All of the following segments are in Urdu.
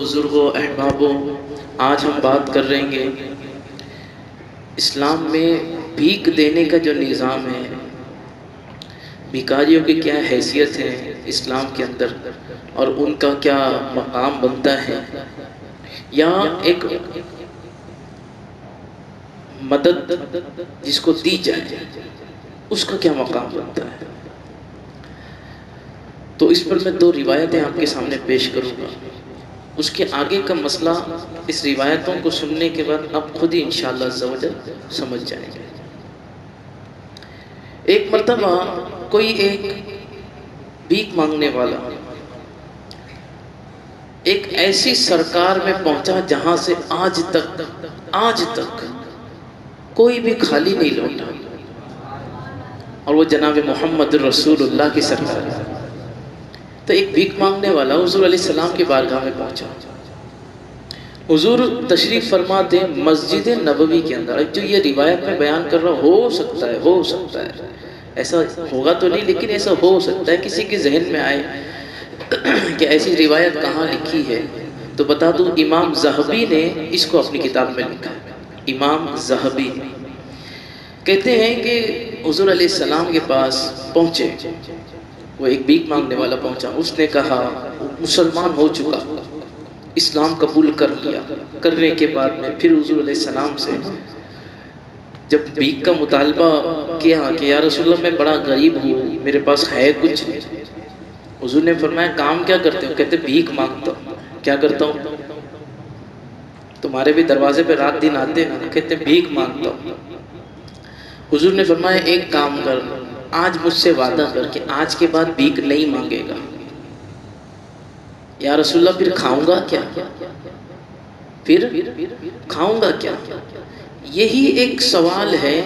بزرگوں احبابوں، آج ہم بات کر رہے ہیں اسلام میں بھیک دینے کا جو نظام ہے، بھکاریوں کی کیا حیثیت ہے اسلام کے اندر اور ان کا کیا مقام بنتا ہے، یا ایک مدد جس کو دی جائے اس کا کیا مقام بنتا ہے۔ تو اس پر میں دو روایتیں آپ کے سامنے پیش کروں گا، اس کے آگے کا مسئلہ اس روایتوں کو سننے کے بعد آپ خود ہی انشاءاللہ عز و جل سمجھ جائیں گے۔ ایک مرتبہ کوئی ایک بھیک مانگنے والا ایک ایسی سرکار میں پہنچا جہاں سے آج تک کوئی بھی خالی نہیں لوٹا، اور وہ جناب محمد رسول اللہ کی سرکار ہے۔ تو ایک بھیک مانگنے والا حضور علیہ السلام کی بارگاہ میں پہنچا۔ حضور تشریف فرماتے مسجد نبوی کے اندر، جو یہ روایت میں بیان کر رہا ہو سکتا ہے ایسا ہوگا تو نہیں، لیکن ایسا ہو سکتا ہے کسی کے ذہن میں آئے کہ ایسی روایت کہاں لکھی ہے، تو بتا دوں امام ذہبی نے اس کو اپنی کتاب میں لکھا ہے۔ امام ذہبی کہتے ہیں کہ حضور علیہ السلام کے پاس پہنچے، وہ ایک بھیک مانگنے والا پہنچا، اس نے کہا مسلمان ہو چکا، اسلام قبول کر لیا، کرنے کے بعد میں پھر حضور علیہ السلام سے جب بھیک کا مطالبہ کیا کہ یا رسول اللہ میں بڑا غریب ہوں، میرے پاس ہے کچھ نہیں، حضور نے فرمایا کام کیا کرتے ہو؟ کہتے بھیک مانگتا ہوں۔ کیا کرتا ہوں؟ تمہارے بھی دروازے پہ رات دن آتے ہیں نا، کہتے بھیک مانگتا ہوں۔ حضور نے فرمایا ایک کام کر، آج مجھ سے وعدہ کر کہ آج کے بعد بھیک نہیں مانگے گا۔ یا رسول اللہ پھر کھاؤں گا کیا؟ پھر کھاؤں گا کیا؟ یہی ایک سوال ہے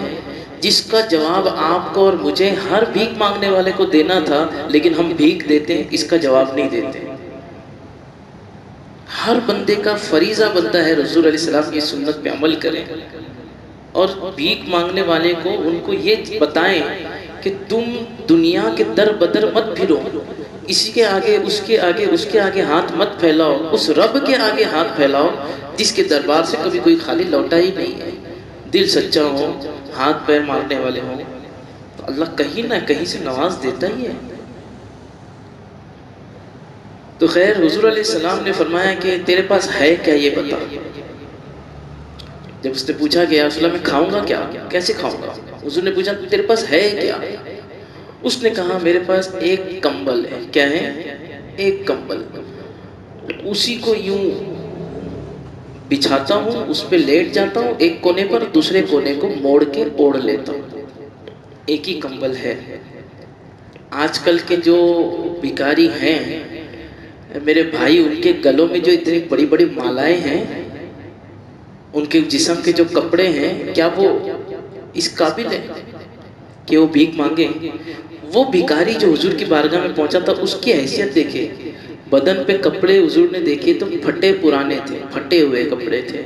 جس کا جواب آپ کو اور مجھے ہر بھیک مانگنے والے کو دینا تھا، لیکن ہم بھیک دیتے ہیں، اس کا جواب نہیں دیتے۔ ہر بندے کا فریضہ بنتا ہے حضور علیہ السلام کی سنت پہ عمل کریں، اور بھیک مانگنے والے کو ان کو یہ بتائیں کہ تم دنیا کے در بدر مت پھرو، اسی کے آگے اس کے آگے ہاتھ مت پھیلاؤ، اس رب کے آگے ہاتھ پھیلاؤ جس کے دربار سے کبھی کوئی خالی لوٹا ہی نہیں ہے۔ دل سچا ہو، ہاتھ پیر مارنے والے ہوں تو اللہ کہیں نہ کہیں سے نواز دیتا ہی ہے۔ تو خیر حضور علیہ السلام نے فرمایا کہ تیرے پاس ہے کیا یہ بتا۔ جب اس نے پوچھا کہ یا رسول اللہ میں کھاؤں گا کیا، کیسے کھاؤں گا، حضور نے پوچھا تیرے پاس ہے کیا؟ اس نے کہا میرے پاس ایک کمبل ہے۔ کیا ہے؟ ایک کمبل، اسی کو یوں بچھاتا ہوں، اس پہ لیٹ جاتا ہوں ایک کونے پر، دوسرے کونے کو موڑ کے اوڑھ لیتا ہوں، ایک ہی کمبل ہے۔ آج کل کے جو بھکاری ہیں میرے بھائی، ان کے گلوں میں جو اتنی بڑی بڑی مالائیں ہیں، ان کے جسم کے جو کپڑے ہیں، کیا وہ اس قابل ہے کہ وہ بھیک مانگے؟ وہ بھکاری جو حضور کی بارگاہ میں پہنچا تھا اس کی حیثیت دیکھے، بدن پہ کپڑے حضور نے دیکھے تو پھٹے پرانے تھے، پھٹے ہوئے کپڑے تھے۔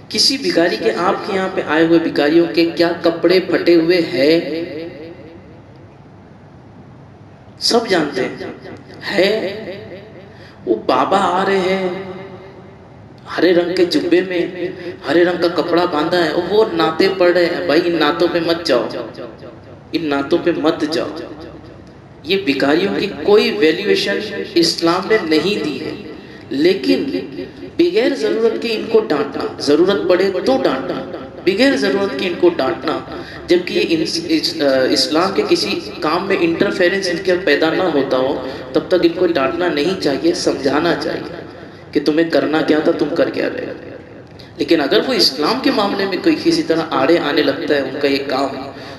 کسی بھکاری کے، آپ کے یہاں پہ آئے ہوئے بھکاریوں کے کیا کپڑے پھٹے ہوئے ہیں؟ سب جانتے ہیں۔ وہ بابا آ رہے ہیں ہرے رنگ کے جبے میں، ہرے رنگ کا کپڑا باندھا ہے، وہ نعتیں پڑھ رہے ہیں۔ بھائی ان نعتوں پہ مت جاؤ، ان نعتوں پہ مت جاؤ۔ یہ بھکاریوں کی کوئی ویلیویشن اسلام نے نہیں دی ہے، لیکن بغیر ضرورت کے ان کو ڈانٹنا، ضرورت پڑے تو ڈانٹنا، بغیر ضرورت کے ان کو ڈانٹنا، جبکہ یہ اسلام کے کسی کام میں انٹرفیرنس ان کے پیدا نہ ہوتا ہو تب تک ان کو ڈانٹنا نہیں چاہیے، سمجھانا چاہیے کہ تمہیں کرنا کیا تھا، تم کر کیا رہے۔ لیکن اگر وہ اسلام کے معاملے میں کوئی کسی طرح آڑے آنے لگتا ہے ان کا یہ کام،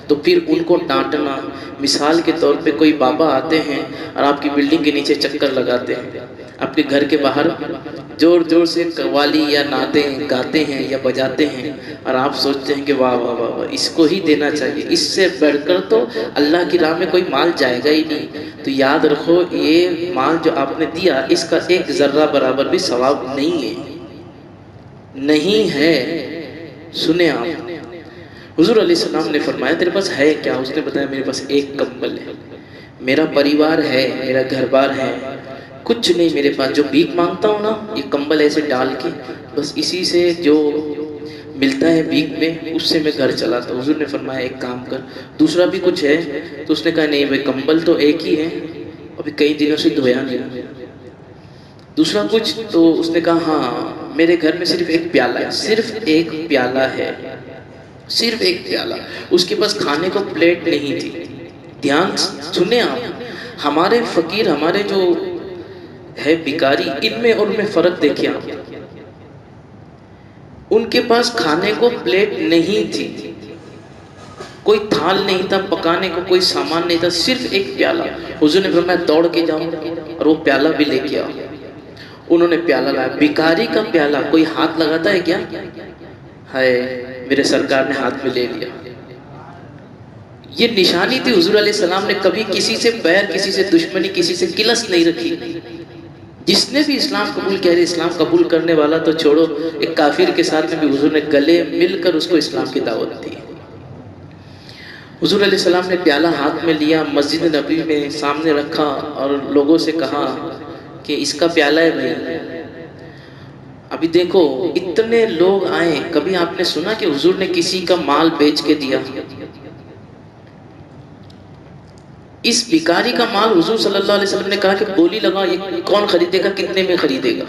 تو پھر ان کو ڈانٹنا۔ مثال کے طور پہ کوئی بابا آتے ہیں اور آپ کی بلڈنگ کے نیچے چکر لگاتے ہیں، آپ کے گھر کے باہر زور زور سے قوالی یا نعتیں گاتے ہیں یا بجاتے ہیں، اور آپ سوچتے ہیں کہ واہ واہ واہ واہ، اس کو ہی دینا چاہیے، اس سے بڑھ کر تو اللہ کی راہ میں کوئی مال جائے گا ہی نہیں۔ تو یاد رکھو یہ مال جو آپ نے دیا اس کا ایک ذرہ برابر بھی ثواب نہیں ہے، نہیں ہے۔ سنیں آپ، حضور علیہ السلام نے فرمایا تیرے پاس ہے کیا؟ اس نے بتایا میرے پاس ایک کمبل ہے، میرا پریوار ہے، میرا گھر بار ہے، کچھ نہیں میرے پاس، جو بھیک مانگتا ہوں نا یہ کمبل ایسے ڈال کے بس اسی سے جو ملتا ہے بھیک میں اس سے میں گھر چلاتا ہوں۔ حضور نے فرمایا ایک کام کر، دوسرا بھی کچھ ہے؟ تو اس نے کہا نہیں بھائی کمبل تو ایک ہی ہے، ابھی کئی دنوں سے دھویا نہیں، دوسرا کچھ؟ تو اس نے کہا ہاں میرے گھر میں صرف ایک پیالہ ہے، صرف ایک پیالہ ہے، صرف ایک پیالہ۔ اس کے پاس کھانے کو پلیٹ نہیں تھی۔ دھیان سنیں آپ، ہمارے فقیر، ہمارے جو ہے بھکاری، ان میں اور ان میں فرق دیکھیں آپ۔ ان کے پاس کھانے کو پلیٹ نہیں تھی، کوئی تھال نہیں تھا پکانے کو، کوئی سامان نہیں تھا، صرف ایک پیالہ۔ حضور نے فرمایا دوڑ کے جاؤ اور وہ پیالہ بھی لے کے آؤ۔ انہوں نے پیالہ لایا، بھکاری کا پیالہ، کوئی ہاتھ لگاتا ہے کیا؟ ہائے میرے سرکار نے ہاتھ میں لے لیا۔ یہ نشانی تھی حضور علیہ السلام نے کبھی کسی سے بیر، کسی سے دشمنی، کسی سے کلس نہیں رکھی۔ جس نے بھی اسلام قبول کیا، اسلام قبول کرنے والا تو چھوڑو، ایک کافر کے ساتھ میں بھی حضور نے گلے مل کر اس کو اسلام کی دعوت دی۔ حضور علیہ السلام نے پیالہ ہاتھ میں لیا، مسجد نبوی میں سامنے رکھا اور لوگوں سے کہا کہ اس کا پیالہ ہے بھائی۔ ابھی دیکھو اتنے لوگ آئے، کبھی آپ نے سنا کہ حضور نے کسی کا مال بیچ کے دیا؟ اس بھکاری کا مال حضور صلی اللہ علیہ وسلم نے کہا کہ بولی لگا، یہ کون خریدے گا، کتنے میں خریدے گا؟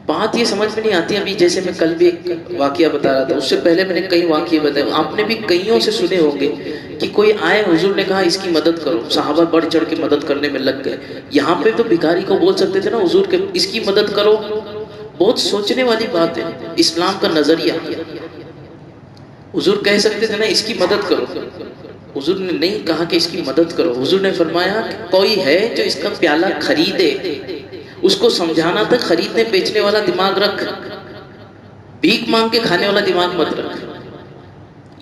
بات یہ سمجھ میں نہیں آتی۔ ابھی جیسے میں کل بھی ایک واقعہ بتا رہا تھا، اس سے پہلے میں نے کئی واقعے بتائے، آپ نے بھی کئیوں سے سنے ہوں گے کہ کوئی آئے، حضور نے کہا اس کی مدد کرو، صحابہ بڑھ چڑھ کے مدد کرنے میں لگ گئے۔ یہاں پہ تو بھکاری کو بول سکتے تھے نا حضور کے اس کی مدد کرو، بہت سوچنے والی بات ہے، اسلام کا نظریہ۔ حضور کہہ سکتے تھے نا اس کی مدد کرو، حضور نے نہیں کہا کہ اس کی مدد کرو۔ حضور نے فرمایا کہ کوئی ہے جو اس کا پیالہ خریدے، اس کو سمجھانا تھا خریدنے بیچنے والا دماغ رکھ، بھیک مانگ کے کھانے والا دماغ مت رکھ،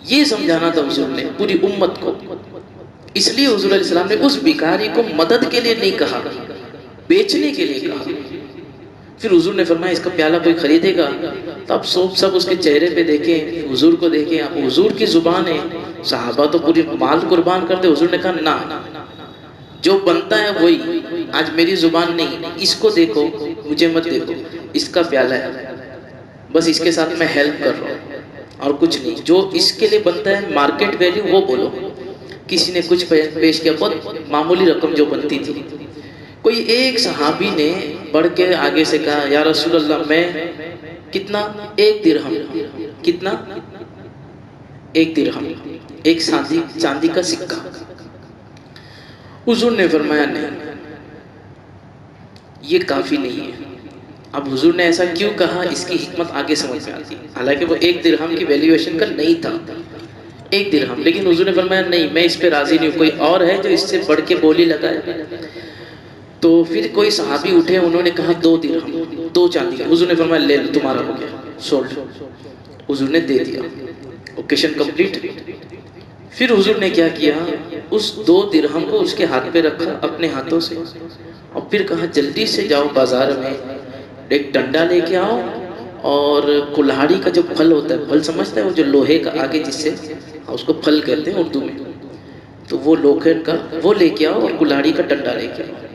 یہ سمجھانا تھا حضور نے پوری امت کو۔ اس لیے حضور علیہ السلام نے اس بھکاری کو مدد کے لیے نہیں کہا، بیچنے کے لیے کہا۔ پھر حضور نے فرمایا اس کا پیالہ کوئی خریدے گا؟ تو اب سب اس کے چہرے پہ دیکھیں، حضور کو دیکھیں، اب حضور کی زبان ہے، صحابہ تو پوری مال قربان کرتے۔ حضور نے کہا نہ، جو بنتا ہے وہی، آج میری زبان نہیں، اس کو دیکھو مجھے مت دیکھو، اس کا پیالہ ہے، بس اس کے ساتھ میں ہیلپ کر رہا ہوں اور کچھ نہیں، جو اس کے لیے بنتا ہے مارکیٹ ویلیو وہ بولو۔ کسی نے کچھ پیش کیا، بہت معمولی رقم جو بنتی تھی، کوئی ایک صحابی نے بڑھ کے آگے سے کہا یا رسول اللہ میں کتنا؟ 1 درہم۔ کتنا؟ 1 درہم، ایک چاندی کا سکہ۔ حضور نے فرمایا نہیں، یہ کافی نہیں ہے۔ اب حضور نے ایسا کیوں کہا، اس کی حکمت آگے سمجھ میں آتی، حالانکہ وہ 1 درہم کی ویلیویشن کا نہیں تھا، 1 درہم، لیکن حضور نے فرمایا نہیں میں اس پہ راضی نہیں ہوں، کوئی اور ہے جو اس سے بڑھ کے بولی لگائے؟ تو پھر کوئی صحابی اٹھے، انہوں نے کہا 2 درہم، 2 چاندی کا۔ حضور نے فرمایا لے لو تمہارا ہو گیا، سولڈ۔ حضور نے دے دیا، اوکیشن کمپلیٹ۔ پھر حضور نے کیا کیا، اس 2 درہم کو اس کے ہاتھ پہ رکھا اپنے ہاتھوں سے، اور پھر کہا جلدی سے جاؤ بازار میں ایک ڈنڈا لے کے آؤ، اور کلہاڑی کا جو پھل ہوتا ہے، پھل سمجھتا ہے وہ جو لوہے کا آگے جس سے، اس کو پھل کہتے ہیں اردو میں، تو وہ لوکھڑ کا وہ لے کے آؤ، اور کلہاڑی کا ڈنڈا لے کے آؤ۔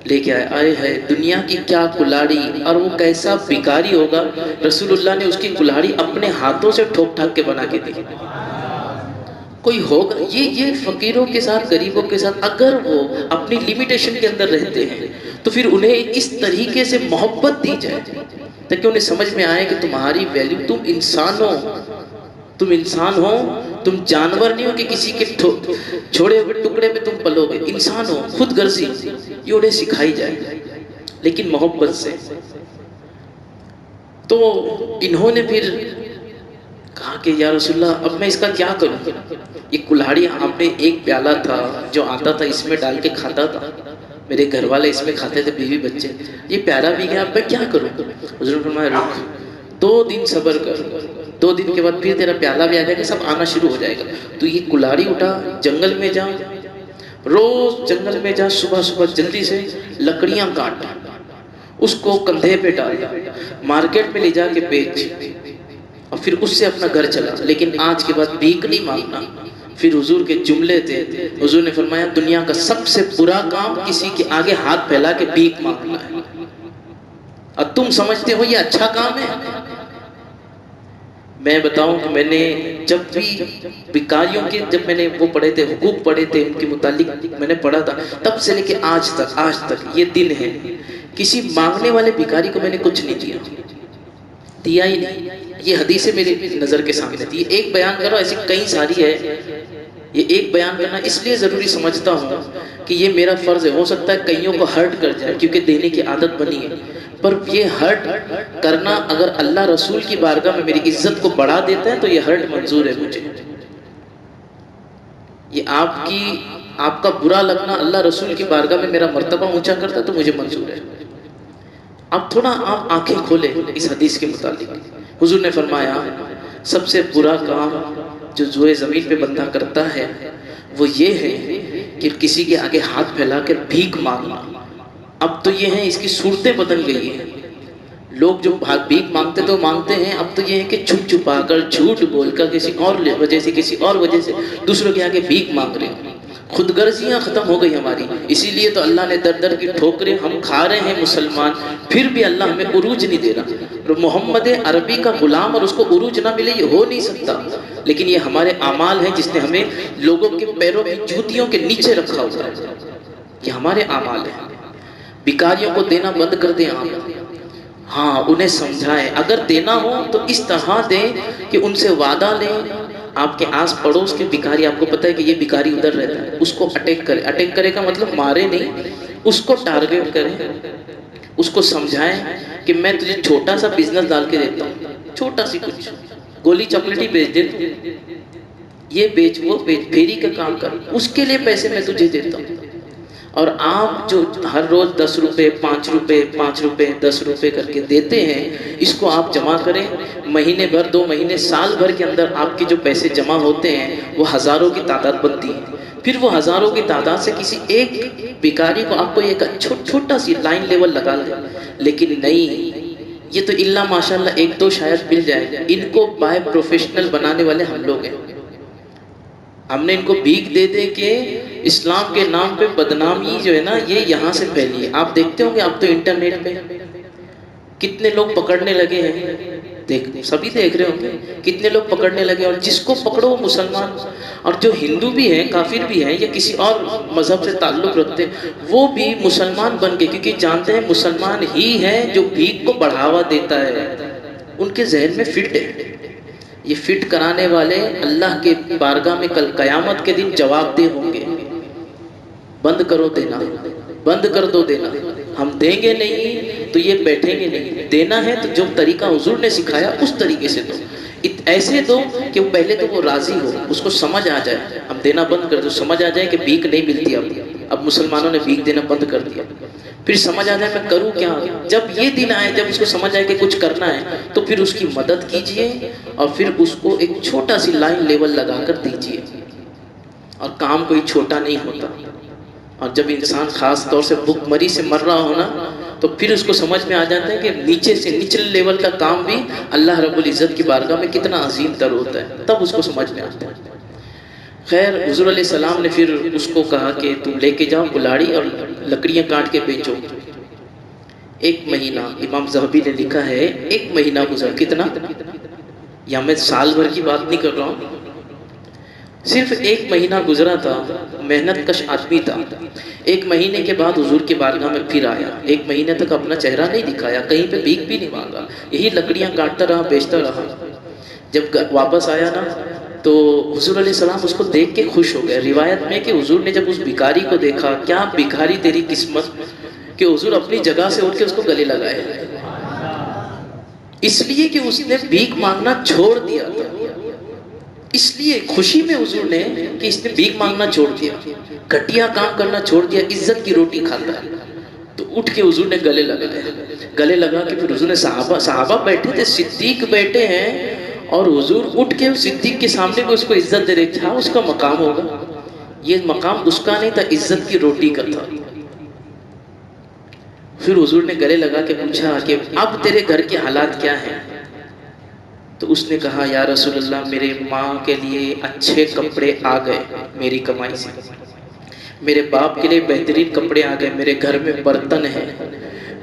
لے کے آئے ہے دنیا کی کیا کلہاڑی، اور وہ کیسا بھکاری ہوگا، رسول اللہ نے اس کی کلہاڑی اپنے ہاتھوں سے ٹھوک ٹھاک کے بنا کے دی۔ کوئی ہوگا یہ فقیروں کے ساتھ، غریبوں کے ساتھ اگر وہ اپنی لیمیٹیشن کے اندر رہتے ہیں تو پھر انہیں اس طریقے سے محبت دی جائے تاکہ انہیں سمجھ میں آئے کہ تمہاری ویلیو، تم انسان ہو، تم انسان ہو، تم جانور نہیں ہو کہ کسی کے چھوڑے ہوئے ٹکڑے میں تم پلو گے، انسان ہو، خود غرضی، یہ انہیں سکھائی جائے لیکن محبت سے۔ تو انہوں نے پھر کہا کہ یا رسول اللہ اب میں اس کا کیا کروں، یہ کلہاڑی آپ نے ایک پیالہ تھا جو آتا تھا اس میں ڈال کے کھاتا تھا، میرے گھر والے اس میں کھاتے تھے، بیوی بچے، یہ پیالہ بھی گیا، اب میں کیا کروں؟ حضور نے فرمایا رک 2 دن صبر کر، 2 دن کے بعد پھر تیرا پیالہ بھی آ جائے گا، سب آنا شروع ہو جائے گا۔ تو یہ کلہاڑی اٹھا، جنگل میں جا، روز جنگل میں جا، صبح صبح جلدی سے لکڑیاں کاٹ، اس کو کندھے پہ ڈال، مارکیٹ میں لے جا کے بیچ، اور پھر اس سے اپنا گھر چلا، لیکن آج کے بعد بھیک نہیں مانگنا، پھر حضور کے جملے تھے، حضور نے فرمایا دنیا کا سب سے برا کام کسی کے آگے ہاتھ پھیلا کے بھیک مانگنا ہے، اور تم سمجھتے ہو یہ اچھا کام ہے۔ میں بتاؤں کہ میں نے جب بھی بھکاریوں کے جب میں نے وہ پڑھے تھے، حقوق پڑھے تھے ان کے متعلق میں نے پڑھا تھا، تب سے لے کے آج تک یہ دن ہے کسی مانگنے والے بھکاری کو میں نے کچھ نہیں دیا ہی نہیں۔ یہ حدیثیں میری نظر کے سامنے تھی، ایک بیان کرو، ایسی کئی ساری ہے، یہ ایک بیان کرنا اس لیے ضروری سمجھتا ہوں کہ یہ میرا فرض ہے۔ ہو سکتا ہے کئیوں کو ہرٹ کر جائے کیونکہ دینے کی عادت بنی ہے، پر یہ ہرٹ کرنا اگر اللہ رسول کی بارگاہ میں میری عزت کو بڑھا دیتا ہے تو یہ ہرٹ منظور ہے مجھے۔ یہ آپ کا برا لگنا اللہ رسول کی بارگاہ میں میرا مرتبہ اونچا کرتا ہے تو مجھے منظور ہے۔ اب تھوڑا آپ آنکھیں کھولیں اس حدیث کے متعلق۔ حضور نے فرمایا سب سے برا کام جو روئے زمین پہ بندہ کرتا ہے وہ یہ ہے کہ کسی کے آگے ہاتھ پھیلا کر بھیک مانگنا۔ اب تو یہ ہے اس کی صورتیں بدل گئی ہیں، لوگ جو بھیک مانگتے تو مانگتے ہیں، اب تو یہ ہے کہ چھپ چھپا کر جھوٹ بول کر کسی اور وجہ سے دوسروں کے آگے بھیک مانگ رہے ہیں۔ خود غرضیاں ختم ہو گئی ہماری، اسی لیے تو اللہ نے در در کی ٹھوکریں ہم کھا رہے ہیں مسلمان، پھر بھی اللہ ہمیں عروج نہیں دے رہا۔ محمد عربی کا غلام اور اس کو عروج نہ ملے یہ ہو نہیں سکتا، لیکن یہ ہمارے اعمال ہیں جس نے ہمیں لوگوں کے پیروں کی جوتیوں کے نیچے رکھا ہوا ہے، یہ ہمارے اعمال ہیں۔ بھکاریوں کو دینا بند کر دیں آپ، ہاں انہیں سمجھائیں، اگر دینا ہو تو اس طرح دیں کہ ان سے وعدہ لیں۔ آپ کے آس پڑوس کے بھکاری، آپ کو پتہ ہے کہ یہ بھکاری ادھر رہتا ہے، اس کو اٹیک کرے کا مطلب مارے نہیں، اس کو ٹارگیٹ کریں، اس کو سمجھائیں کہ میں تجھے چھوٹا سا بزنس ڈال کے دیتا ہوں، چھوٹا سی کچھ گولی چاکلیٹ بیچ دے، یہ بیچ وہ بیچ، پھیری کا کام کر، اس کے لیے پیسے میں تجھے دیتا ہوں۔ اور آپ جو ہر روز 10 روپے 5 روپے 5 روپے 10 روپے کر کے دیتے ہیں، اس کو آپ جمع کریں، مہینے بھر 2 مہینے سال بھر کے اندر آپ کے جو پیسے جمع ہوتے ہیں وہ ہزاروں کی تعداد بنتی ہے۔ پھر وہ ہزاروں کی تعداد سے کسی ایک بھکاری کو آپ کو ایک چھوٹا سی لائن لیول لگا لیں، لیکن نہیں، یہ تو الا ماشاءاللہ 1-2 شاید مل جائے، ان کو بائی پروفیشنل بنانے والے ہم لوگ ہیں۔ ہم نے ان کو بھیک دے دے کے اسلام کے نام پہ بدنامی جو ہے نا یہ یہاں سے پھیلی ہے۔ آپ دیکھتے ہوں گے، آپ تو انٹرنیٹ پہ کتنے لوگ پکڑنے لگے ہیں، سبھی دیکھ رہے ہوں گے کتنے لوگ پکڑنے لگے، اور جس کو پکڑو وہ مسلمان، اور جو ہندو بھی ہیں کافر بھی ہیں یا کسی اور مذہب سے تعلق رکھتے ہیں وہ بھی مسلمان بن گئے، کیونکہ جانتے ہیں مسلمان ہی ہے جو بھیک کو بڑھاوا دیتا ہے، ان کے ذہن میں فٹ ہے۔ یہ فٹ کرانے والے اللہ کے بارگاہ میں کل قیامت کے دن جواب دہ ہوں گے۔ بند کرو دینا، بند کر دو دینا، ہم دیں گے نہیں تو یہ بیٹھیں گے نہیں، دینا ہے تو جو طریقہ حضور نے سکھایا اس طریقے سے دو، ایسے دو کہ پہلے تو وہ راضی ہو، اس کو سمجھ آ جائے، ہم دینا بند کر دو، سمجھ آ جائے کہ بھیک نہیں ملتی، اب مسلمانوں نے بھیک دینا بند کر دیا، پھر سمجھ آ جائے میں کروں کیا۔ جب یہ دن آئے، جب اس کو سمجھ آئے کہ کچھ کرنا ہے تو پھر اس کی مدد کیجئے، اور پھر اس کو ایک چھوٹا سی لائن لیول لگا کر دیجئے، اور کام کوئی چھوٹا نہیں ہوتا۔ اور جب انسان خاص طور سے بھوک مری سے مر رہا ہونا تو پھر اس کو سمجھ میں آ جاتا ہے کہ نیچے سے نچلے لیول کا کام بھی اللہ رب العزت کی بارگاہ میں کتنا عظیم تر ہوتا ہے، تب اس کو سمجھ میں آتا ہے۔ خیر حضور علیہ السلام نے پھر اس کو کہا کہ تم لے کے جاؤ کلاڑی اور لکڑیاں کاٹ کے بیچو۔ 1 مہینہ امام ذہبی نے لکھا ہے 1 مہینہ گزرا، کتنا؟ یا میں سال بھر کی بات نہیں کر رہا ہوں، صرف 1 مہینہ گزرا تھا، محنت کش آدمی تھا۔ 1 مہینے کے بعد حضور کے بارگاہ میں پھر آیا، 1 مہینے تک اپنا چہرہ نہیں دکھایا، کہیں پہ بھیک بھی نہیں مانگا، یہی لکڑیاں کاٹتا رہا، بیچتا رہا۔ جب واپس آیا نا تو حضور علیہ السلام اس کو دیکھ کے خوش ہو گئے۔ روایت میں کہ حضور نے جب اس بھکاری کو دیکھا، کیا بھکاری تیری قسمت، کہ حضور اپنی جگہ سے اٹھ کے اس کو گلے لگائے، اس لیے کہ اس نے بھیک مانگنا چھوڑ دیا تھا، اس لیے خوشی میں حضور نے کہ اس نے بھیک مانگنا چھوڑ دیا، گھٹیا کام کرنا چھوڑ دیا، عزت کی روٹی کھاتا ہے، تو اٹھ کے حضور نے گلے لگا کہ پھر حضور نے صحابہ بیٹھے تھے، صدیق بیٹھے ہیں، اور حضور اٹھ کے صدیق کے سامنے کو اس کو عزت دے رہے تھے، اس کا مقام ہوگا، یہ مقام اس کا نہیں تھا، عزت کی روٹی کا تھا۔ پھر حضور نے گلے لگا کے پوچھا کہ اب تیرے گھر کے حالات کیا ہیں؟ تو اس نے کہا یا رسول اللہ میرے ماں کے لیے اچھے کپڑے آ گئے میری کمائی سے، میرے باپ کے لیے بہترین کپڑے آ گئے، میرے گھر میں برتن ہیں،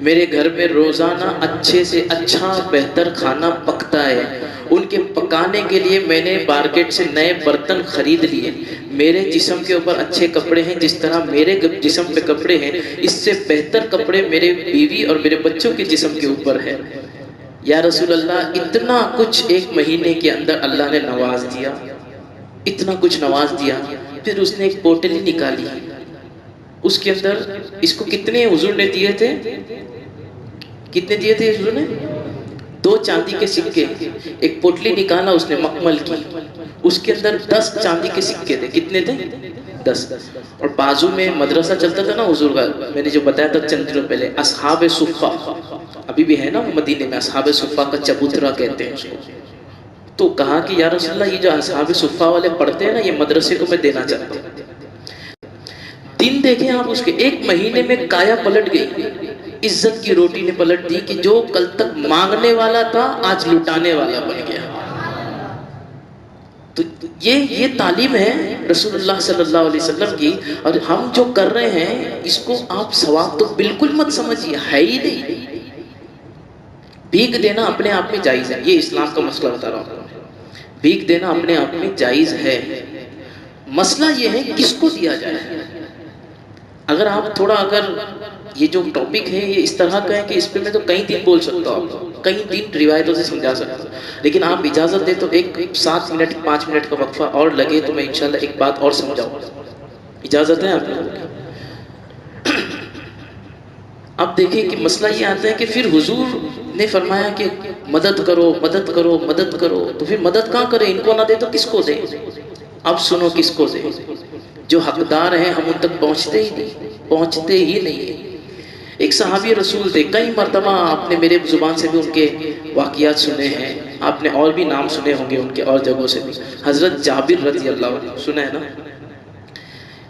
میرے گھر میں روزانہ اچھے سے اچھا بہتر کھانا پکتا ہے، ان کے پکانے کے لیے میں نے مارکیٹ سے نئے برتن خرید لیے، میرے جسم کے اوپر اچھے کپڑے ہیں، جس طرح میرے جسم پہ کپڑے ہیں اس سے بہتر کپڑے میرے بیوی اور میرے بچوں کے جسم کے اوپر ہے۔ یا رسول اللہ اتنا کچھ ایک مہینے کے اندر اللہ نے نواز دیا، اتنا کچھ نواز دیا۔ پھر اس نے ایک پوٹلی نکالی، اس کے اندر اس کو کتنے حضور نے دیے تھے، کتنے دیے تھے حضور نے؟ 2 چاندی کے سکے۔ ایک پوٹلی نکالا اس نے مخمل کی، اس کے اندر 10 چاندی کے سکے تھے۔ کتنے تھے؟ 10۔ اور بازو میں مدرسہ چلتا تھا نا حضور کا، میں نے جو بتایا تھا چند دنوں پہلے، اصحاب صفہ، ابھی بھی ہے نا مدینے میں، اصحاب صفہ کا چبوترا کہتے ہیں اس کو۔ تو کہا کہ یا رسول اللہ یہ جو اصحاب صفہ والے پڑھتے ہیں نا، یہ مدرسے کو میں دینا چاہتا ہوں۔ دن دیکھیں آپ اس کے، 1 مہینے میں کایا پلٹ گئی، عزت کی روٹی نے پلٹ دی کہ جو کل تک مانگنے والا تھا آج لٹانے والا بن گیا۔ تو یہ تعلیم ہے رسول اللہ صلی اللہ علیہ وسلم کی، اور ہم جو کر رہے ہیں اس کو آپ ثواب تو بالکل مت سمجھیے، ہے ہی نہیں۔ بھیک دینا اپنے آپ میں جائز ہے، یہ اسلام کا مسئلہ بتا رہا ہوں۔ بھیک دینا اپنے آپ میں جائز ہے، مسئلہ یہ ہے کس کو دیا جائے۔ اگر آپ تھوڑا یہ جو ٹاپک ہے یہ اس طرح کا ہے کہ اس پہ میں تو کئی دن بول سکتا ہوں، کئی دن روایتوں سے سمجھا سکتا ہوں، لیکن آپ اجازت دیں تو ایک 7 منٹ 5 منٹ کا وقفہ اور لگے تو میں انشاءاللہ ایک بات اور سمجھاؤں، اجازت ہے آپ کو؟ اب دیکھیں کہ مسئلہ یہ آتا ہے کہ پھر حضور نے فرمایا کہ مدد کرو مدد کرو مدد کرو، تو پھر مدد کہاں کریں؟ ان کو نہ دے تو کس کو دیں؟ اب سنو کس کو دیں؟ جو حقدار ہیں ہم ان تک پہنچتے ہی نہیں۔ ایک صحابی رسول تھے، کئی مرتبہ آپ نے میرے زبان سے بھی ان کے واقعات سنے ہیں، آپ نے اور بھی نام سنے ہوں گے ان کے اور جگہوں سے بھی۔ حضرت جابر رضی اللہ عنہ سنا ہے نا؟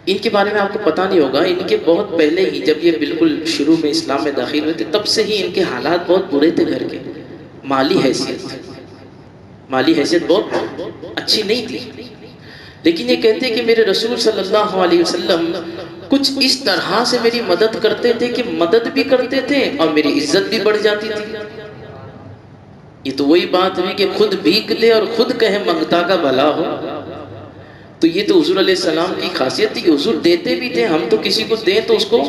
ان کے بارے میں آپ کو پتہ نہیں ہوگا، ان کے بہت پہلے ہی جب یہ بالکل شروع میں اسلام میں داخل ہوئے تھے تب سے ہی ان کے حالات بہت برے تھے گھر کے، مالی حیثیت بہت اچھی نہیں تھی، لیکن یہ کہتے ہیں کہ میرے رسول صلی اللہ علیہ وسلم کچھ اس طرح سے میری مدد کرتے تھے کہ مدد بھی کرتے تھے اور میری عزت بھی بڑھ جاتی تھی۔ یہ تو وہی بات ہوئی کہ خود بھیک لے اور خود کہے منگتا کا بھلا ہو۔ تو یہ تو حضور علیہ السلام کی خاصیت تھی کہ حضور دیتے بھی تھے، ہم تو کسی کو دیں تو اس کو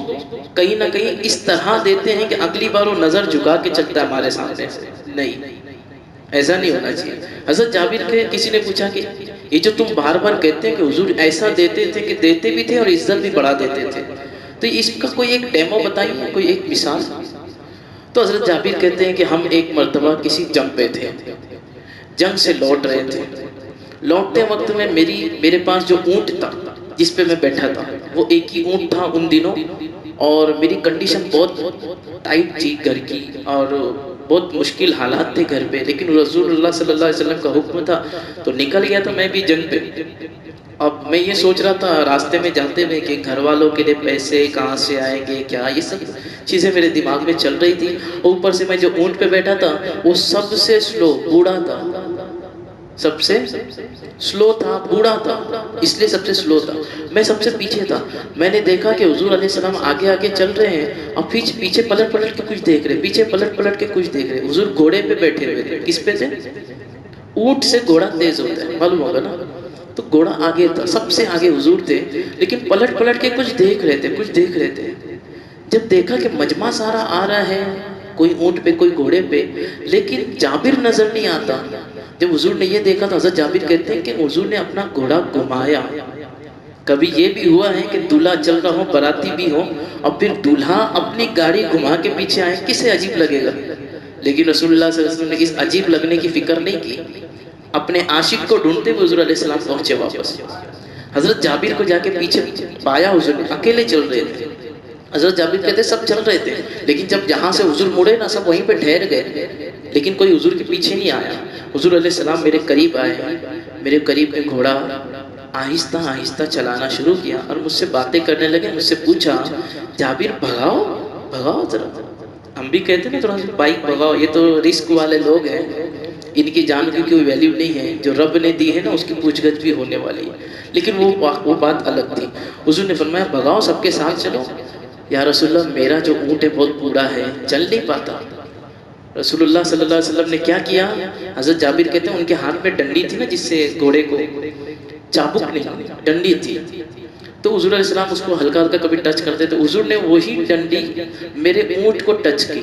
کہیں نہ کہیں اس طرح دیتے ہیں کہ اگلی بار وہ نظر جھکا کے چلتا ہے ہمارے سامنے سے، نہیں، ایسا نہیں ہونا چاہیے۔ حضرت جابر کے کسی نے پوچھا کہ یہ جو تم بار بار کہتے ہیں کہ حضور ایسا دیتے تھے کہ دیتے بھی تھے اور عزت بھی بڑھا دیتے تھے، تو اس کا کوئی ایک ڈیمو بتائیے، کوئی ایک مثال۔ تو حضرت جابر کہتے ہیں کہ ہم ایک مرتبہ کسی جنگ پہ تھے، جنگ سے لوٹ رہے تھے، لوٹتے وقت میں میرے پاس جو اونٹ تھا جس پہ میں بیٹھا تھا وہ ایک ہی اونٹ تھا ان دنوں، اور میری کنڈیشن بہت ٹائٹ تھی گھر کی، اور بہت مشکل حالات تھے گھر پہ، لیکن رسول اللہ صلی اللہ علیہ وسلم کا حکم تھا تو نکل گیا تھا میں بھی جنگ پہ۔ اب میں یہ سوچ رہا تھا راستے میں جاتے ہوئے کہ گھر والوں کے لیے پیسے کہاں سے آئیں گے، کیا، یہ سب چیزیں میرے دماغ میں چل رہی تھی۔ اوپر سے میں جو اونٹ پہ بیٹھا تھا وہ سب سے سلو بوڑھا تھا، سب سے سلو تھا، بوڑھا تھا، اس لیے سب سے سلو تھا، میں سب سے پیچھے تھا۔ میں نے دیکھا کہ حضور علیہ السلام آگے آگے چل رہے ہیں اور پیچھے پلٹ پلٹ کے کچھ دیکھ رہے، پیچھے پلٹ پلٹ کے کچھ دیکھ رہے۔ حضور گھوڑے پہ بیٹھے ہوئے تھے، کس پہ تھے؟ اونٹ سے گھوڑا تیز ہوتا ہے، معلوم ہوگا نا، تو گھوڑا آگے تھا، سب سے آگے حضور تھے، لیکن پلٹ پلٹ کے کچھ دیکھ رہے تھے۔ جب دیکھا کہ مجمع سارا آ رہا ہے، کوئی اونٹ پہ کوئی گھوڑے پہ، لیکن جابر نظر نہیں آتا۔ جب حضور نے یہ دیکھا تو حضرت جابر کہتے ہیں کہ حضور نے اپنا گھوڑا گھمایا۔ کبھی یہ بھی ہوا ہے کہ دولہا چل رہا ہو، باراتی بھی ہو، اور پھر دولہا اپنی گاڑی گھما کے پیچھے آئے، کسے عجیب لگے گا؟ لیکن رسول اللہ صلی اللہ علیہ وسلم نے اس عجیب لگنے کی فکر نہیں کی، اپنے عاشق کو ڈھونڈتے ہوئے حضور علیہ السلام پہنچے واپس۔ حضرت جابر کو جا کے پیچھے پایا، حضور نے اکیلے چل رہے تھے۔ حضرت جابر کہتے سب چل رہے تھے، لیکن جب جہاں سے حضور مڑے نا سب وہیں پہ ٹھہر گئے، لیکن کوئی حضور کے پیچھے نہیں آیا۔ حضور علیہ السلام میرے قریب آئے، میرے قریب میں گھوڑا آہستہ آہستہ چلانا شروع کیا اور مجھ سے باتیں کرنے لگے۔ مجھ سے پوچھا جابر بھگاؤ ذرا، ہم بھی کہتے ہیں نا تھوڑا سا بائک بھگاؤ، یہ تو رسک والے لوگ ہیں، ان کی جان کی کوئی ویلیو نہیں ہے، جو رب نے دی ہے نا اس کی پوچھ گچھ بھی ہونے والی ہے، لیکن وہ بات الگ تھی۔ حضور نے فرمایا بھگاؤ سب کے ساتھ چلو۔ یا رسول اللہ میرا جو اونٹ ہے بہت بوڑھا ہے، چل نہیں پاتا۔ رسول اللہ صلی اللہ علیہ وسلم نے کیا کیا؟ حضرت جابر کہتے ہیں ان کے ہاتھ میں ڈنڈی تھی نا، جس سے گھوڑے کو چابک نہیں، ڈنڈی تھی، تو حضور علیہ السلام اس کو ہلکا ہلکا کبھی ٹچ کرتے تو حضور نے وہی ڈنڈی میرے اونٹ کو ٹچ کی۔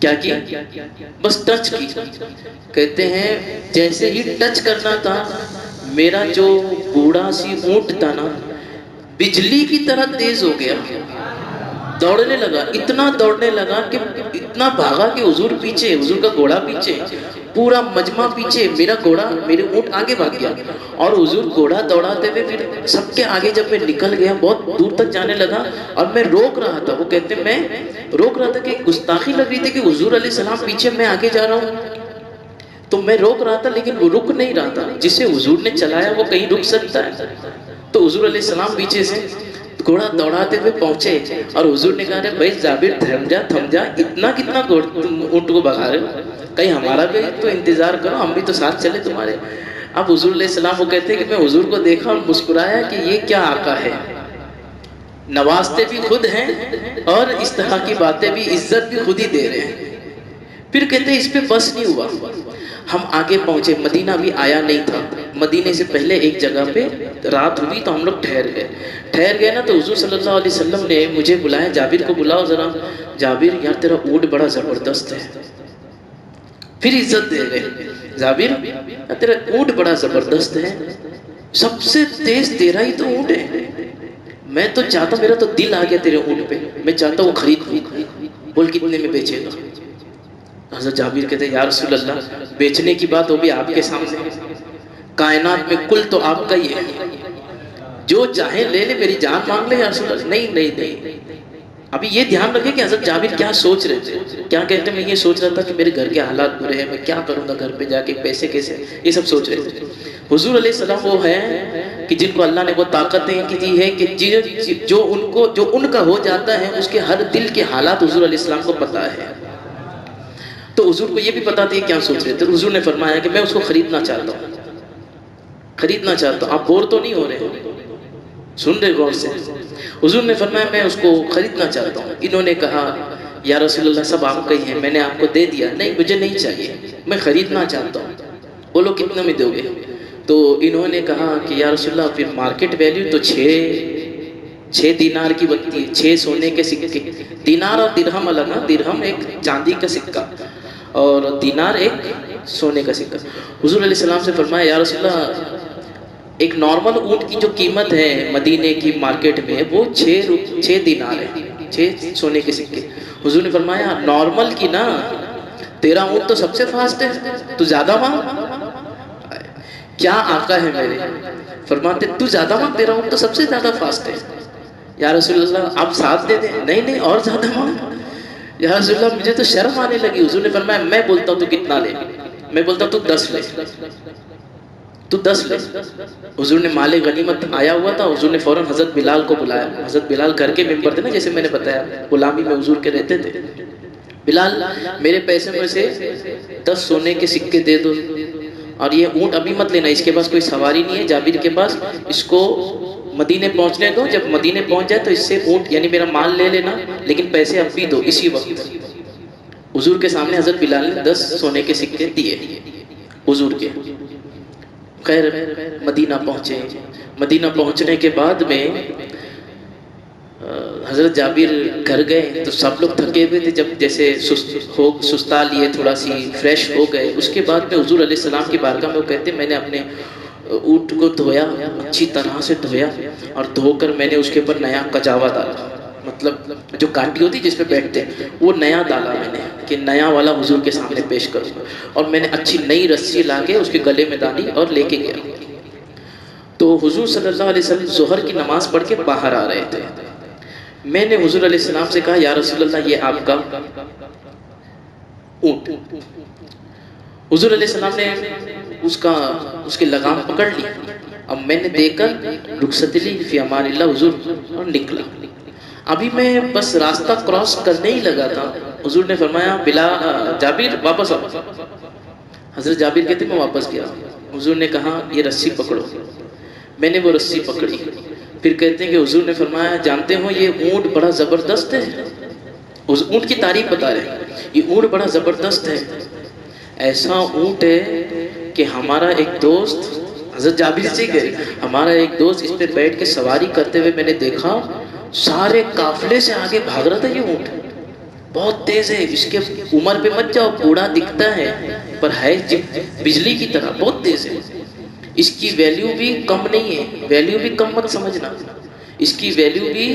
کیا کی؟ بس ٹچ کی۔ کہتے ہیں جیسے ہی ٹچ کرنا تھا میرا جو بوڑھا سی اونٹ تھا نا بجلی کی طرح تیز ہو گیا، دوڑنے لگا، اتنا دوڑنے لگا کہ اتنا بھاگا کہ حضور پیچھے، حضور کا گھوڑا پیچھے، پورا مجمع پیچھے، میرا گھوڑا، میرے اونٹ آگے بھاگ گیا، اور حضور گھوڑا دوڑاتے ہوئے پھر سب کے آگے جب میں نکل گیا بہت دور تک جانے لگا، اور میں روک رہا تھا، وہ کہتے ہیں میں روک رہا تھا کہ گستاخی لگ رہی تھی کہ حضور علیہ السلام پیچھے میں آگے جا رہا ہوں، تو میں روک رہا تھا لیکن وہ رک نہیں رہا تھا، جسے حضور نے چلایا وہ کہیں رک سکتا ہے، تو حضور علیہ السلام پیچھے سے گھوڑا دوڑاتے ہوئے پہنچے، اور حضور نے کہا بھائی جابر تھم جا، اتنا کتنا اونٹ کو بھگا رہے ہو، کہیں ہمارا بھی تو انتظار کرو، ہم بھی تو ساتھ چلے تمہارے۔ اب حضور علیہ السلام وہ کہتے ہیں کہ میں حضور کو دیکھا اور مسکرایا کہ یہ کیا آقا ہے، نوازتے بھی خود ہیں اور اس طرح کی باتیں بھی، عزت بھی خود ہی دے رہے ہیں۔ پھر کہتے ہیں اس پہ بس نہیں ہوا، ہم آگے پہنچے، مدینہ بھی آیا نہیں تھا، مدینے سے پہلے ایک جگہ پہ رات ہوئی تو ہم لوگ ٹھہر گئے نا، تو حضور صلی اللہ علیہ وسلم نے مجھے بلایا، جابر کو بلاؤ ذرا، جابر یار تیرا اونٹ بڑا زبردست ہے، پھر عزت دے گئے، جابر تیرا اونٹ بڑا زبردست ہے، سب سے تیز تیرا ہی تو اونٹ ہے، میں تو چاہتا، میرا تو دل آ گیا تیرے اونٹ پہ، میں چاہتا ہوں خرید لوں، بول کتنے میں بیچے گا؟ حضرت جابر کہتے ہیں یا رسول اللہ بیچنے کی بات وہ بھی آپ کے سامنے، کائنات میں کل تو آپ کا ہی ہے، جو چاہے لے لے، میری جان مانگ لے یا رسول اللہ۔ نہیں، ابھی یہ دھیان رکھیں کہ حضرت جابر کیا سوچ رہے تھے، کیا کہتے ہیں میں یہ سوچ رہا تھا کہ میرے گھر کے حالات برے ہیں، میں کیا کروں گا گھر پہ جا کے، پیسے کیسے، یہ سب سوچ رہے تھے۔ حضور علیہ السلام وہ ہیں کہ جن کو اللہ نے وہ طاقتیں دی ہے کہ جو ان کا ہو جاتا ہے اس کے ہر دل کے حالات حضور علیہ السلام کو پتہ ہے، تو حضور کو یہ بھی پتا تھا کیا سوچ رہے تھے۔ حضور نے فرمایا کہ میں اس کو خریدنا چاہتا ہوں، آپ بور تو نہیں ہو رہے، سن رہے غور سے؟ حضور نے فرمایا میں اس کو خریدنا چاہتا ہوں۔ انہوں نے کہا یا رسول اللہ سب آپ کا ہی ہے، میں نے آپ کو دے دیا، نہیں مجھے نہیں چاہیے، میں خریدنا چاہتا ہوں۔ بولو کتنے میں دو گے؟ تو انہوں نے کہا کہ یا رسول اللہ پھر مارکیٹ ویلیو تو 6 دینار کی بنتی ہے، 6 سونے کے سکے، دینار اور درہم الگ، درہم ایک چاندی کا سکہ اور دینار ایک سونے کا سکہ۔ حضور علیہ السلام سے فرمایا یا رسول اللہ ایک نارمل اونٹ کی جو قیمت ہے مدینے کی مارکیٹ میں وہ 6 دینار ہے، 6 سونے کے سکے۔ حضور نے فرمایا نارمل کی نا، تیرا اونٹ تو سب سے فاسٹ ہے، تو زیادہ مانگ، کیا آقا ہے میرے، فرماتے تو زیادہ مانگ، تیرا اونٹ تو سب سے زیادہ فاسٹ ہے۔ یا رسول اللہ آپ ساتھ دے دیں، نہیں اور زیادہ مانگ۔ یا رسول اللہ مجھے تو شرم آنے لگی۔ حضور نے فرمایا میں بولتا ہوں تو کتنا لے، میں بولتا ہوں تو 10 لے، تو 10 لے۔ حضور نے مال غنیمت آیا ہوا تھا، حضور نے فوراً حضرت بلال کو بلایا۔ حضرت بلال گھر کے ممبر تھے نا، جیسے میں نے بتایا غلامی میں حضور کے رہتے تھے۔ بلال میرے پیسے میں سے 10 سونے کے سکے دے دو، اور یہ اونٹ ابھی مت لینا، اس کے پاس کوئی سواری نہیں ہے جابر کے پاس، اس کو مدینے پہنچنے دو، جب مدینے پہنچ جائے تو اس سے اونٹ یعنی میرا مال لے لینا، لیکن پیسے اب بھی دو اسی وقت۔ حضور کے سامنے حضرت بلال نے 10 سونے کے سکے دیے حضور کے۔ خیر مدینہ پہنچے، مدینہ پہنچنے کے بعد میں حضرت جابر گھر گئے تو سب لوگ تھکے ہوئے تھے، جب جیسے سستا لیے، تھوڑا سی فریش ہو گئے، اس کے بعد میں حضور علیہ السلام کی بارگاہ میں وہ کہتے ہیں میں نے اپنے اونٹ کو دھویا، اچھی طرح سے دھویا، اور دھو کر میں نے اس کے اوپر نیا کجاوا ڈالا، مطلب جو کانٹی ہوتی جس پہ بیٹھتے وہ نیا ڈالا میں نے کہ نیا والا حضور کے سامنے پیش کروں، اور میں نے اچھی نئی رسی لا کے اس کے گلے میں ڈالی اور لے کے گیا۔ تو حضور صلی اللہ علیہ وسلم ظہر کی نماز پڑھ کے باہر آ رہے تھے، میں نے حضور علیہ السلام سے کہا یا رسول اللہ یہ آپ کا اونٹ۔ حضور علیہ السلام نے اس کے لگام پکڑ لی، اب میں نے دیکھ کر رخصت لی فی امان اللہ حضور، اور نکلا۔ ابھی میں بس راستہ کراس کرنے ہی لگا تھا، حضور نے فرمایا بلا جابر واپس آؤ۔ حضرت جابر کہتے میں واپس گیا، حضور نے کہا یہ رسی پکڑو، میں نے وہ رسی پکڑی، پھر کہتے ہیں کہ حضور نے فرمایا جانتے ہو یہ اونٹ بڑا زبردست ہے، اس اونٹ کی تعریف بتا رہے ہیں، یہ اونٹ بڑا زبردست ہے، ایسا اونٹ ہے کہ ہمارا ایک دوست، حضرت جابر سے کہ ہمارا ایک دوست اس پہ بیٹھ کے سواری کرتے ہوئے میں نے دیکھا، سارے قافلے سے آگے بھاگ رہا تھا، یہ اونٹ بہت تیز ہے، اس کے عمر پہ مت جاؤ، بوڑھا دکھتا ہے پر ہے بجلی کی طرح بہت تیز ہے، اس کی ویلیو بھی کم نہیں ہے، ویلیو بھی کم مت سمجھنا، اس کی ویلیو بھی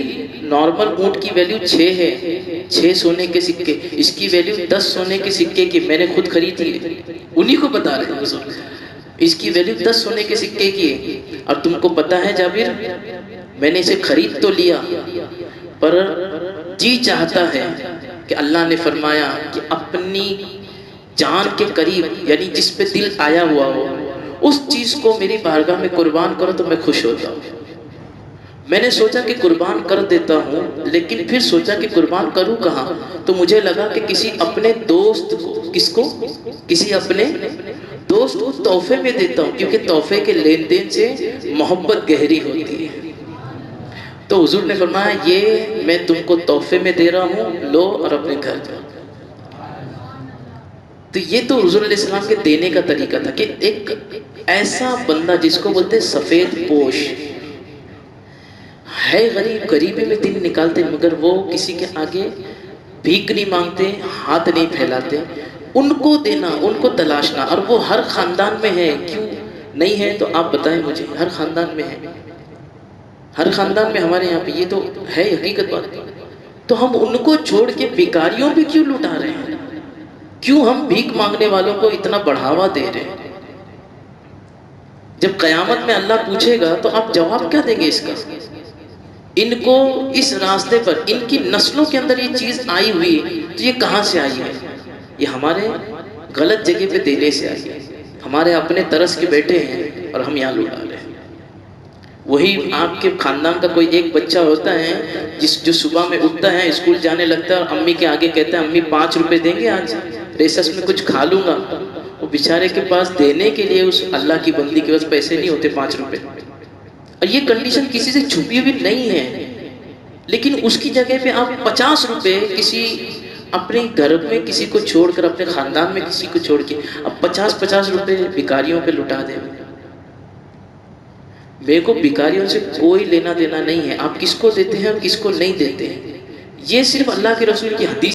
نارمل اونٹ کی ویلیو 6 ہے، 6 سونے کے سکے، اس کی ویلیو 10 سونے کے سکے کی، میں نے خود خریدی ہے، انہی کو بتا رہے ہیں حضور، اس کی ویلیو 10 سونے کے سکے کی ہے، اور تم کو پتا ہے جابر میں نے اسے خرید تو لیا پر جی چاہتا ہے کہ اللہ نے فرمایا کہ اپنی جان کے قریب یعنی جس پہ دل آیا ہوا ہو اس چیز کو میری بارگاہ میں قربان کرو تو میں خوش ہوتا ہوں۔ میں نے سوچا کہ قربان کر دیتا ہوں، لیکن پھر سوچا کہ قربان کروں کہاں، تو مجھے لگا کہ کسی اپنے دوست کو، کس کو؟ کسی اپنے دوست کو تحفے میں دیتا ہوں، کیونکہ تحفے کے لین دین سے محبت گہری ہوتی ہے۔ تو حضور نے فرمایا یہ میں تم کو تحفے میں دے رہا ہوں، لو اور اپنے گھر جاؤ۔ تو یہ تو حضور علیہ السلام کے دینے کا طریقہ تھا کہ ایک ایسا بندہ جس کو بولتے سفید پوش ہے، غریب، غریبی میں دن نکالتے مگر وہ کسی کے آگے بھیک نہیں مانگتے، ہاتھ نہیں پھیلاتے، ان کو دینا، ان کو تلاشنا، اور وہ ہر خاندان میں ہے، کیوں نہیں ہے تو آپ بتائیں مجھے، ہر خاندان میں ہے، ہر خاندان میں ہمارے یہاں پہ یہ تو ہے حقیقت بات، تو ہم ان کو چھوڑ کے بیکاریوں پہ کیوں لٹا رہے ہیں، کیوں ہم بھیک مانگنے والوں کو اتنا بڑھاوا دے رہے ہیں؟ جب قیامت میں اللہ پوچھے گا تو آپ جواب کیا دیں گے اس کا؟ ان کو اس راستے پر ان کی نسلوں کے اندر یہ چیز آئی ہوئی تو یہ کہاں سے آئی ہے؟ یہ ہمارے غلط جگہ پہ دینے سے آئی ہے، ہمارے اپنے ترس کے بیٹے ہیں اور ہم یہاں لٹا رہے ہیں۔ وہی آپ کے خاندان کا کوئی ایک بچہ ہوتا ہے جو صبح میں اٹھتا ہے، اسکول جانے لگتا ہے اور امی کے آگے کہتا ہے امی 5 روپے دیں گے آج ریسس میں کچھ کھا لوں گا، وہ بیچارے کے پاس دینے کے لیے اس اللہ کی بندی کے پاس پیسے نہیں ہوتے 5 روپے، اور یہ کنڈیشن کسی سے چھپی ہوئی نہیں ہے، لیکن اس کی جگہ پہ آپ 50 روپے کسی اپنے گھر میں کسی کو چھوڑ کر، اپنے خاندان میں کسی کو چھوڑ کے اب 50 روپے بھکاریوں پہ لٹا دیں۔ میرے کو بھکاریوں سے کوئی لینا دینا نہیں ہے، آپ کس کو دیتے ہیں اور کس کو نہیں دیتے ہیں، یہ صرف اللہ کے رسول کی حدیث